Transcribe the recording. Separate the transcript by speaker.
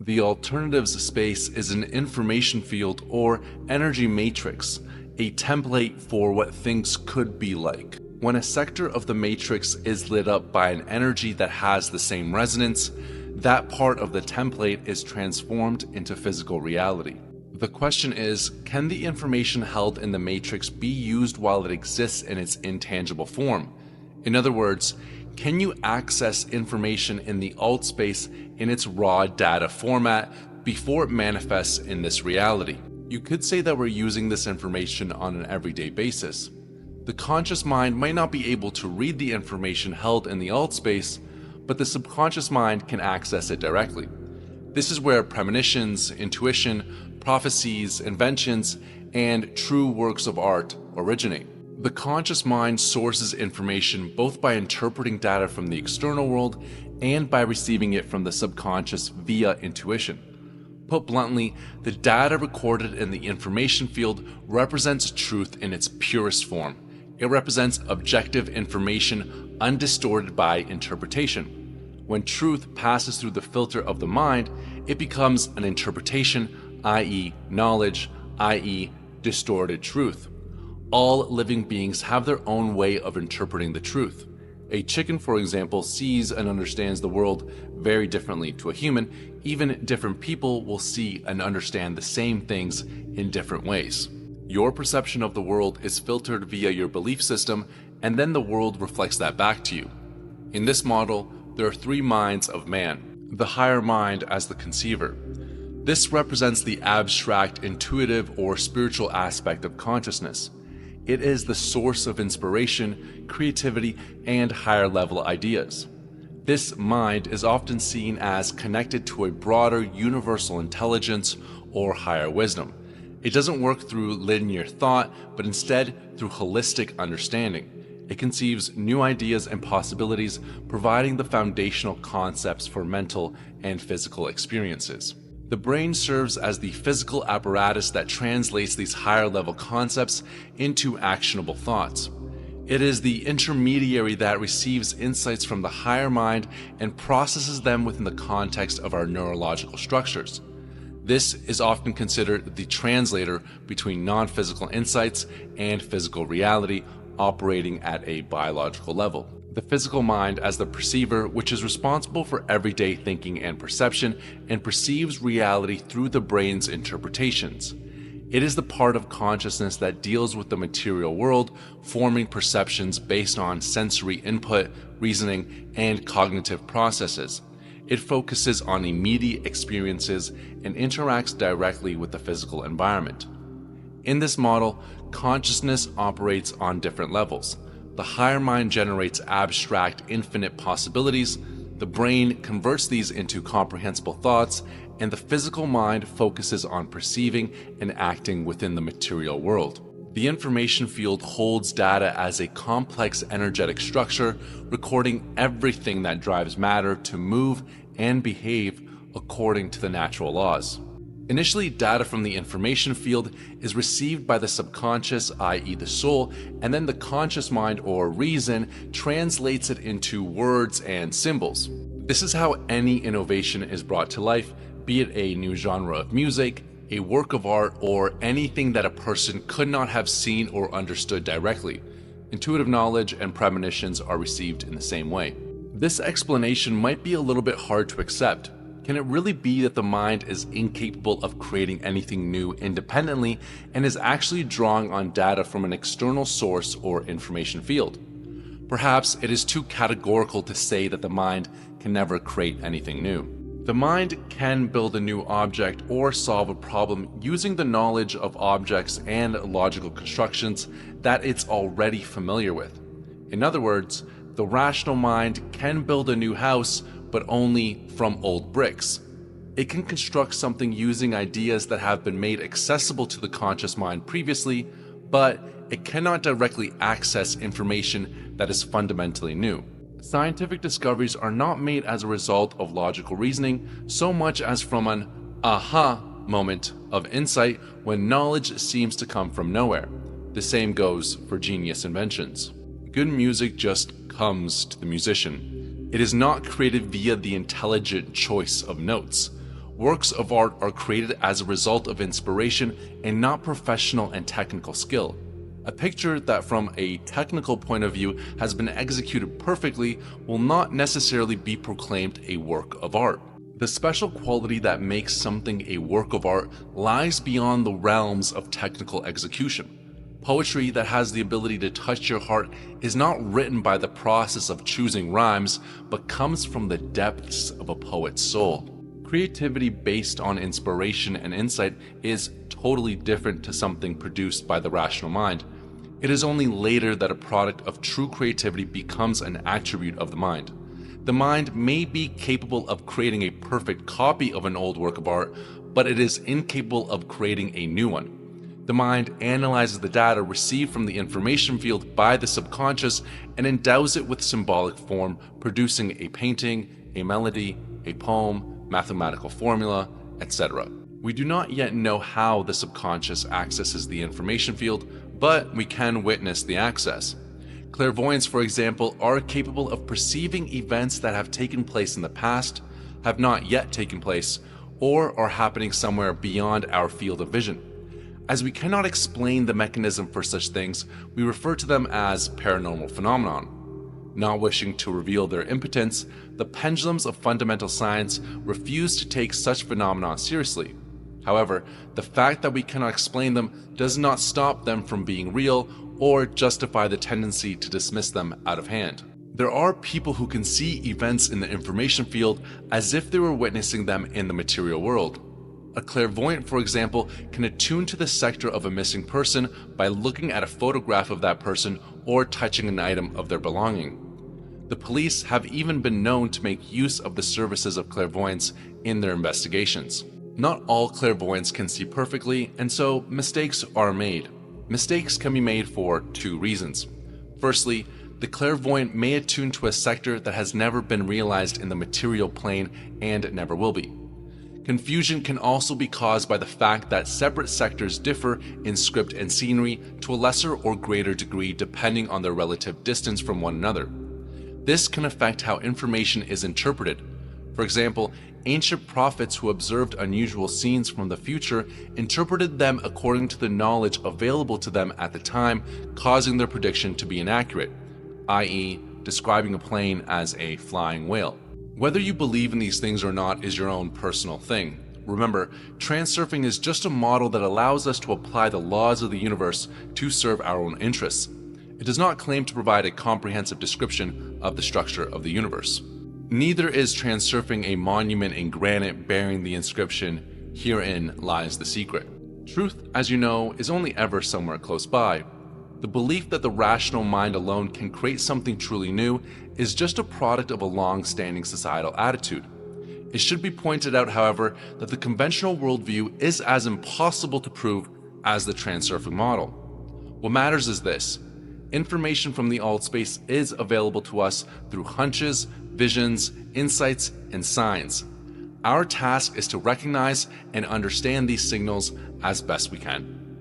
Speaker 1: The alternatives space is an information field or energy matrix, a template for what things could be like. When a sector of the matrix is lit up by an energy that has the same resonance, that part of the template is transformed into physical reality. The question is, can the information held in the matrix be used while it exists in its intangible form? In other words, can you access information in the alt space in its raw data format before it manifests in this reality? You could say that we're using this information on an everyday basis. The conscious mind might not be able to read the information held in the alt space, but the subconscious mind can access it directly. This is where premonitions, intuition, prophecies, inventions, and true works of art originate. The conscious mind sources information both by interpreting data from the external world and by receiving it from the subconscious via intuition. Put bluntly, the data recorded in the information field represents truth in its purest form. It represents objective information undistorted by interpretation. When truth passes through the filter of the mind, it becomes an interpretation, i.e., knowledge, i.e., distorted truth. All living beings have their own way of interpreting the truth. A chicken, for example, sees and understands the world very differently to a human. Even different people will see and understand the same things in different ways. Your perception of the world is filtered via your belief system, and then the world reflects that back to you. In this model, there are three minds of man. The higher mind as the conceiver. This represents the abstract, intuitive, or spiritual aspect of consciousness. It is the source of inspiration, creativity, and higher level ideas. This mind is often seen as connected to a broader universal intelligence or higher wisdom. It doesn't work through linear thought, but instead through holistic understanding. It conceives new ideas and possibilities, providing the foundational concepts for mental and physical experiences. The brain serves as the physical apparatus that translates these higher level concepts into actionable thoughts. It is the intermediary that receives insights from the higher mind and processes them within the context of our neurological structures. This is often considered the translator between non-physical insights and physical reality operating at a biological level. The physical mind as the perceiver, which is responsible for everyday thinking and perception and perceives reality through the brain's interpretations. It is the part of consciousness that deals with the material world, forming perceptions based on sensory input, reasoning, and cognitive processes. It focuses on immediate experiences and interacts directly with the physical environment. In this model, consciousness operates on different levels. The higher mind generates abstract, infinite possibilities, the brain converts these into comprehensible thoughts, and the physical mind focuses on perceiving and acting within the material world. The information field holds data as a complex energetic structure, recording everything that drives matter to move and behave according to the natural laws. Initially, data from the information field is received by the subconscious, i.e. the soul, and then the conscious mind or reason translates it into words and symbols. This is how any innovation is brought to life, be it a new genre of music, a work of art, or anything that a person could not have seen or understood directly. Intuitive knowledge and premonitions are received in the same way. This explanation might be a little bit hard to accept. Can it really be that the mind is incapable of creating anything new independently and is actually drawing on data from an external source or information field? Perhaps it is too categorical to say that the mind can never create anything new. The mind can build a new object or solve a problem using the knowledge of objects and logical constructions that it's already familiar with. In other words, the rational mind can build a new house, but only from old bricks. It can construct something using ideas that have been made accessible to the conscious mind previously, but it cannot directly access information that is fundamentally new. Scientific discoveries are not made as a result of logical reasoning so much as from an aha moment of insight when knowledge seems to come from nowhere. The same goes for genius inventions. Good music just comes to the musician. It is not created via the intelligent choice of notes. Works of art are created as a result of inspiration and not professional and technical skill. A picture that from a technical point of view has been executed perfectly will not necessarily be proclaimed a work of art. The special quality that makes something a work of art lies beyond the realms of technical execution. Poetry that has the ability to touch your heart is not written by the process of choosing rhymes, but comes from the depths of a poet's soul. Creativity based on inspiration and insight is totally different to something produced by the rational mind. It is only later that a product of true creativity becomes an attribute of the mind. The mind may be capable of creating a perfect copy of an old work of art, but it is incapable of creating a new one. The mind analyzes the data received from the information field by the subconscious and endows it with symbolic form, producing a painting, a melody, a poem, mathematical formula, etc. We do not yet know how the subconscious accesses the information field, but we can witness the access. Clairvoyants, for example, are capable of perceiving events that have taken place in the past, have not yet taken place, or are happening somewhere beyond our field of vision. As we cannot explain the mechanism for such things, we refer to them as paranormal phenomenon. Not wishing to reveal their impotence, the pendulums of fundamental science refuse to take such phenomena seriously. However, the fact that we cannot explain them does not stop them from being real or justify the tendency to dismiss them out of hand. There are people who can see events in the information field as if they were witnessing them in the material world. A clairvoyant, for example, can attune to the sector of a missing person by looking at a photograph of that person or touching an item of their belonging. The police have even been known to make use of the services of clairvoyants in their investigations. Not all clairvoyants can see perfectly, and so mistakes are made. Mistakes can be made for two reasons. Firstly, the clairvoyant may attune to a sector that has never been realized in the material plane and never will be. Confusion can also be caused by the fact that separate sectors differ in script and scenery to a lesser or greater degree depending on their relative distance from one another. This can affect how information is interpreted. For example, ancient prophets who observed unusual scenes from the future interpreted them according to the knowledge available to them at the time, causing their prediction to be inaccurate, i.e., describing a plane as a flying whale. Whether you believe in these things or not is your own personal thing. Remember, transurfing is just a model that allows us to apply the laws of the universe to serve our own interests. It does not claim to provide a comprehensive description of the structure of the universe. Neither is transurfing a monument in granite bearing the inscription, "Herein lies the secret." Truth, as you know, is only ever somewhere close by. The belief that the rational mind alone can create something truly new is just a product of a long-standing societal attitude. It should be pointed out, however, that the conventional worldview is as impossible to prove as the transurfing model. What matters is this: information from the alt space is available to us through hunches, visions, insights, and signs. Our task is to recognize and understand these signals as best we can.